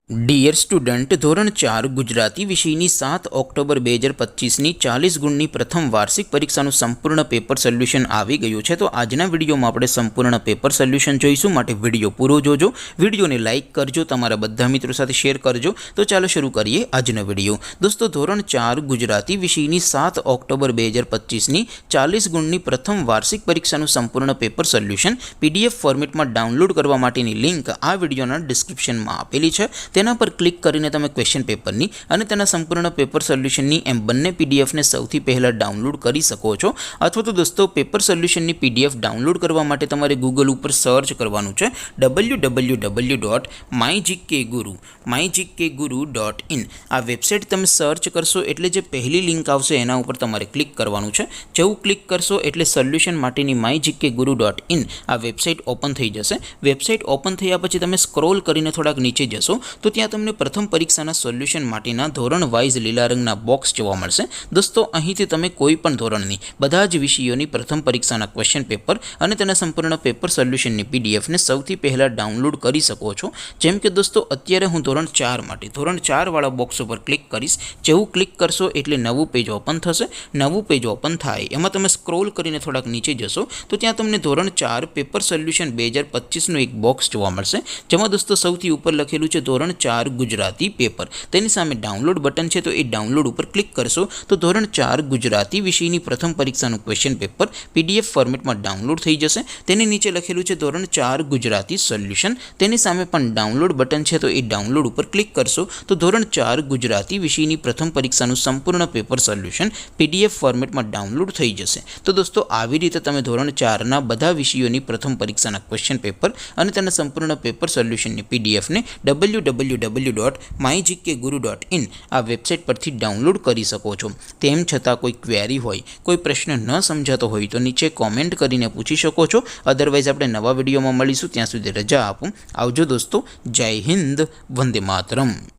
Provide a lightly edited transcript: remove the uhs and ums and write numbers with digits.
Dear student, ધોરણ 4 ગુજરાતી વિષયની 7 October 2025ની 40 ગુણની પ્રથમ વાર્ષિક પરીક્ષાનું સંપૂર્ણ પેપર સોલ્યુશન આવી ગયું છે। તો આજના વિડીયોમાં આપણે સંપૂર્ણ પેપર સોલ્યુશન જોઈશું, માટે વિડીયો પૂરો જોજો, વિડીયોને લાઇક કરજો, તમારા બધા મિત્રો સાથે શેર કરજો। તો ચાલો શરૂ કરીએ આજનો વિડીયો। દોસ્તો, ધોરણ 4 ગુજરાતી વિષયની 7 ઓક્ટોબર 2025ની 40 ગુણની પ્રથમ વાર્ષિક પરીક્ષાનું સંપૂર્ણ પેપર સોલ્યુશન પીડીએફ ફોર્મેટમાં ડાઉનલોડ કરવા માટેની લિંક આ વિડીયોના ડિસ્ક્રિપ્શનમાં આપેલી છે। તેના પર ક્લિક કરીને તમે ક્વેશ્ચન પેપરની અને તેના સંપૂર્ણ પેપર સોલ્યુશનની એમ બંને પીડીએફને સૌથી પહેલાં ડાઉનલોડ કરી શકો છો। અથવા તો દોસ્તો, પેપર સોલ્યુશનની પીડીએફ ડાઉનલોડ કરવા માટે તમારે ગૂગલ ઉપર સર્ચ કરવાનું છે www.mygkguru.in। આ વેબસાઇટ તમે સર્ચ કરશો એટલે જે પહેલી લિંક આવશે એના ઉપર તમારે ક્લિક કરવાનું છે। જેવું ક્લિક કરશો એટલે સોલ્યુશન માટેની mygkguru.in આ વેબસાઇટ ઓપન થઈ જશે। વેબસાઇટ ઓપન થયા પછી તમે સ્ક્રોલ કરીને થોડાક નીચે જશો તો ત્યાં તમને પ્રથમ પરીક્ષાના સોલ્યુશન માટેના ધોરણ વાઇઝ લીલા રંગના બોક્સ જોવા મળશે। દોસ્તો, અહીંથી તમે કોઈ પણ ધોરણની બધા જ વિષયોની પ્રથમ પરીક્ષાના ક્વેશ્ચન પેપર અને તેના સંપૂર્ણ પેપર સોલ્યુશનની પીડીએફને સૌથી પહેલાં ડાઉનલોડ કરી શકો છો। જેમ કે દોસ્તો, અત્યારે હું ધોરણ 4 માટે ધોરણ 4 વાળા બોક્સ ઉપર ક્લિક કરીશ। જેવું ક્લિક કરશો એટલે નવું પેજ ઓપન થશે। નવું પેજ ઓપન થાય એમાં તમે સ્ક્રોલ કરીને થોડાક નીચે જશો તો ત્યાં તમને ધોરણ 4 પેપર સોલ્યુશન 2025નું એક બોક્સ જોવા મળશે, જેમાં દોસ્તો સૌથી ઉપર લખેલું છે ધોરણ 4 ગુજરાતી પેપર। તેની સામે ડાઉનલોડ બટન છે, તો એ ડાઉનલોડ ઉપર ક્લિક કરશો તો ધોરણ 4 ગુજરાતી વિષયની પ્રથમ પરીક્ષાનું ક્વેશ્ચન પેપર પીડીએફ ફોર્મેટમાં ડાઉનલોડ થઈ જશે। તેની નીચે લખેલું છે ધોરણ 4 ગુજરાતી સોલ્યુશન, તેની સામે પણ ડાઉનલોડ બટન છે, તો એ ડાઉનલોડ ઉપર ક્લિક કરશો તો ધોરણ 4 ગુજરાતી વિષયની પ્રથમ પરીક્ષાનું સંપૂર્ણ પેપર સોલ્યુશન પીડીએફ ફોર્મેટમાં ડાઉનલોડ થઈ જશે। તો દોસ્તો, આવી રીતે તમે ધોરણ 4ના બધા વિષયોની પ્રથમ પરીક્ષાના ક્વેશ્ચન પેપર અને તેના સંપૂર્ણ પેપર સોલ્યુશનની પીડીએફને www.mygkguru.in આ વેબસાઇટ પરથી ડાઉનલોડ કરી શકો છો। તેમ છતાં કોઈ ક્વેરી હોય, કોઈ પ્રશ્ન ન સમજાતો હોય તો નીચે કોમેન્ટ કરીને પૂછી શકો છો। અદરવાઇઝ આપણે નવા વિડીયોમાં મળીશું, ત્યાં સુધી રજા આપો। આવજો દોસ્તો, જય હિન્દ, વંદે માતરમ।